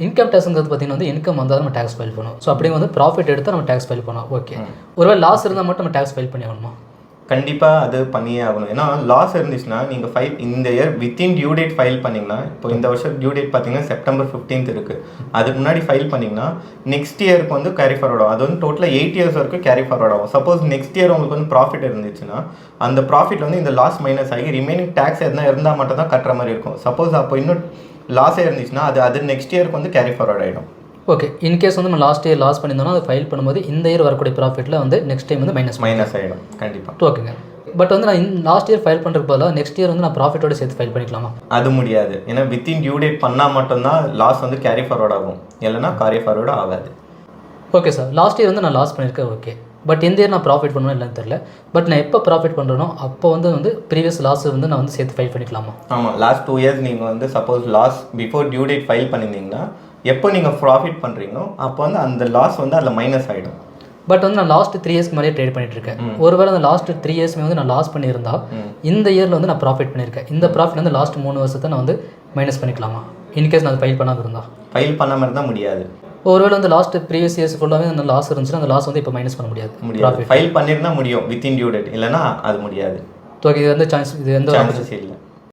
Income டேக்ஸ்ங்கிறது பார்த்தீங்கன்னா வந்து income வந்தால் நம்ம டேக்ஸ் ஃபைல் பண்ணுவோம். ஸோ அப்படியே வந்து ப்ராஃபிட் எடுத்தால் நம்ம டேக்ஸ் ஃபைல் பண்ணோம். ஓகே, ஒருவேளை லாஸ் இருந்தால் மட்டும் நம்ம டேக்ஸ் ஃபைல் பண்ணி ஆகணுமா? கண்டிப்பாக அது பண்ணியே ஆகணும். ஏன்னா லாஸ் இருந்துச்சுன்னா நீங்கள் இந்த year within due date file பண்ணிங்கன்னா, இப்போ இந்த வருஷம் டியூ டேட் பார்த்தீங்கன்னா செப்டம்பர் 15 இருக்குது. அதுக்கு முன்னாடி ஃபைல் பண்ணிங்கன்னா நெக்ஸ்ட் இயருக்கு வந்து கேரி ஃபார்வர்ட் ஆகும். அது வந்து டோட்டலாக 8 இயர்ஸ் வரைக்கும் கேரி ஃபார்வர்ட் ஆகும். சப்போஸ் நெக்ஸ்ட் இயர் உங்களுக்கு வந்து ப்ராஃபிட் இருந்துச்சுன்னா அந்த ப்ராஃபிட் வந்து இந்த லாஸ் மைனஸ் ஆகி ரிமைனிங் டேக்ஸ் எதுனா இருந்தால் மட்டும் தான் கட்டுற மாதிரி இருக்கும். சப்போஸ் அப்போ இன்னும் லாஸே இருந்துச்சுன்னா அது நெக்ஸ்ட் இயருக்கு வந்து கேரி ஃபார்வர்ட் ஆகிடும். ஓகே, இன்கேஸ் வந்து நம்ம லாஸ்ட் இயர் லாஸ் பண்ணியிருந்தோம்னா அதை ஃபைல் பண்ணும்போது இந்த இயர் வரக்கூடிய ப்ராஃபிட்டில் வந்து நெக்ஸ்ட் டைம் வந்து மைனஸ் ஆகிடும். கண்டிப்பாக. ஓகேங்க. பட் வந்து நான் லாஸ்ட் இயர் ஃபைல் பண்ணுறதுக்கு பதிலாக நெக்ஸ்ட் இயர் வந்து நான் ப்ராஃபிட்டோட சேர்த்து ஃபைல் பண்ணிக்கலாமா? அது முடியாது. ஏன்னா வித்தின் டியூ டேட் பண்ணால் மட்டும்தான் லாஸ் வந்து கேரி ஃபார்வர்ட் ஆகும், இல்லைனா கேரி ஃபார்வர்டு ஆகாது. ஓகே சார், லாஸ்ட் இயர் வந்து நான் லாஸ் பண்ணியிருக்கேன். ஓகே, பட் இந்த இயர் நான் ப்ராஃபிட் பண்ணணும் இல்லைன்னு தெரியல. பட் நான் எப்போ ப்ராஃபிட் பண்ணுறேனோ அப்போ வந்து ப்ரீவியஸ் லாஸ் வந்து நான் வந்து சேர்த்து ஃபைல் பண்ணிக்கலாமா? ஆமாம், லாஸ்ட் 2 இயர்ஸ் நீங்கள் வந்து suppose loss before due date file பண்ணியிருந்தீங்கன்னா எப்போ நீங்கள் ப்ராஃபிட் பண்ணுறீங்களோ அப்போ வந்து அந்த லாஸ் வந்து அதில் மைனஸ் ஆகிடும். பட் வந்து நான் லாஸ்ட் 3 இயர்ஸ்க்கு மேலே ட்ரேட் பண்ணிட்டு இருக்கேன். ஒருவேளை அந்த லாஸ்ட் 3 இயர்ஸ்மே வந்து நான் லாஸ் பண்ணியிருந்தா இந்த இயரில் வந்து நான் ப்ராஃபிட் பண்ணியிருக்கேன். இந்த ப்ராஃபிட் வந்து லாஸ்ட் 3 வருஷத்தை நான் வந்து மைனஸ் பண்ணிக்கலாமா இன்கேஸ் நான் ஃபைல் பண்ணாமல் இருந்தால்? ஃபைல் பண்ணாமல் இருந்தால் முடியாது. ஒருவேளை வந்து லாஸ்ட் ப்ரீவியஸ் இயர்ஸ் ஃபுல்லாகவே அந்த லாஸ் இருந்துச்சுன்னா அந்த லாஸ் வந்து இப்போ மைனஸ் பண்ண முடியாது. ஃபைல் பண்ணியிருந்தால் முடியும் வித்தின் டியூ டேட், இல்லைனா அது முடியாது. ஓகே, இது வந்து சான்ஸ், இது எந்த சான்சஸ் இல்லை.